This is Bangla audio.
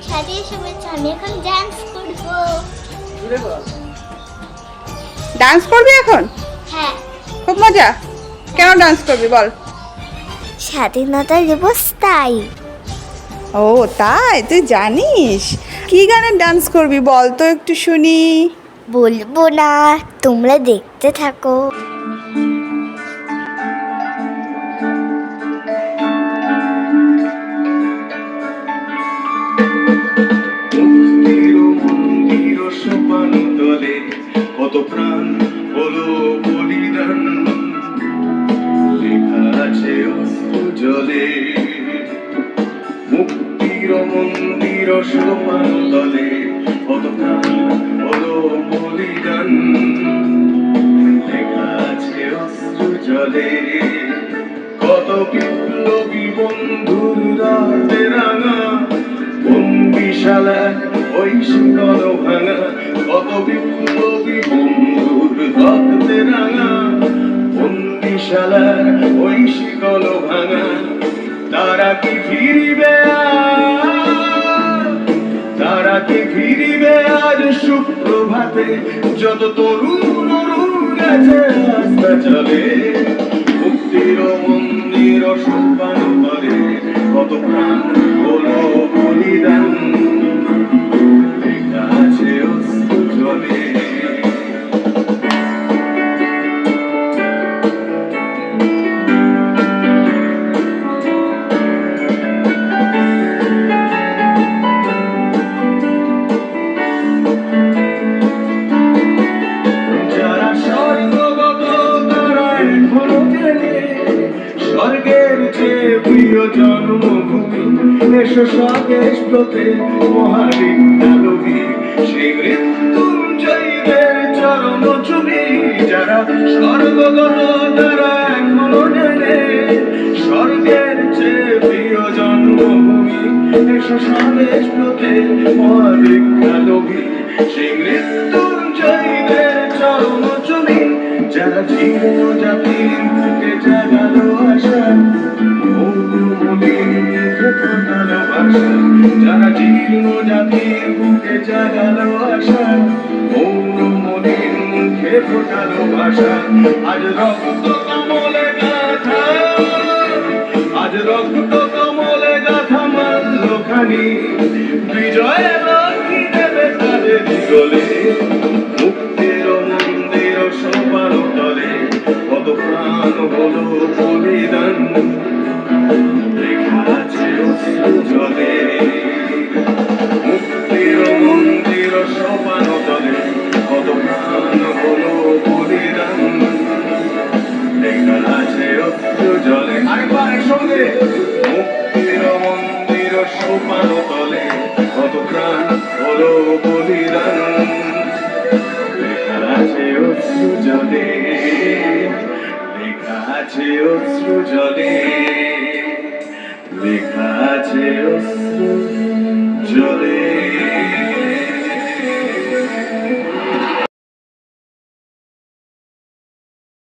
সাজিয়ে এসে বলছে আমি এখন ডান্স করবো। ডান্স করবি এখন? হ্যাঁ। খুব মজা। কেন ডান্স করবি বল? স্বাধীনতা দিবস তাই। ও তাই, তুই জানিস? কি গানের ডান্স করবি বল তো একটু শুনি। বলবো না, তোমরা দেখতে থাকো। কত প্রাণ হলো বলিদান, লেখা আছে অস্ত্র জলে। মুক্তির মন্দির সোপান তলে কত প্রাণ হলো বলিদান, লেখা আছে অস্ত্র জলে। কত বিপ্লবী বন্ধুর রাতে রাঙা বন্দিশালা ওই শিকল ভাঙা। কত বিপ্লবী বন্ধুর রক্তে রাঙা বন্দিশালা ওই শিকল ভাঙা। তারা কি ফিরিবে তারা কি ফিরিবে আজ সুপ্রভাতে? যত তরুণ গেছে রাস্তা চলে, মুক্তির মন্দির সোপান তলে কত প্রাণ হলো বলিদান, লেখা আছে অস্ত্র জলে। যারা স্বর্গগত তারা এখনো জেনে স্বর্গের চেয়ে প্রিয় জন্মভূমি। এসো স্বদেশ ব্রতে মহাবিদ্যালয়ী সেই মৃত্যুঞ্জয়ীদের চরণ চুমি। যারা স্বর্গগত তারা এখনো জেনে স্বর্গের চেয়ে প্রিয় জন্মভূমি। এসো স্বদেশ ব্রতে মহাবিদ্যালয়ী সেই মৃত্যুঞ্জয়ীদের চরণ চুমি। যারা জীর্ণ জাতির বুকে জাগালো আশা মৌনমণির মুখে ফোটালো ভাষা। যারা জীর্ণ জাতির বুকে জাগালো আশা মৌনমণির মুখে ফোটালো ভাষা। আজ রক্ত কমলে গাথা আজ রক্ত কমলে গাথা মাল্যখানি বিজয়ের রাখি দেবে তাদের গলে। মুক্তির মন্দির সোপান তলে কত প্রাণ হলো বলিদান, লেখা আছে অস্ত্র জলে। মুক্তির মন্দির সোপান তলে কত প্রাণ হলো বলিদান, লেখা আছে অস্ত্র জলে। আরেকবার একসঙ্গে, মুক্তির মন্দির সোপান তলে কত প্রাণ হলো বলিদান, লেখা আছে অশ্রু জলে, লেখা আছে অশ্রু জলে, লেখা আছে অশ্রু জলে।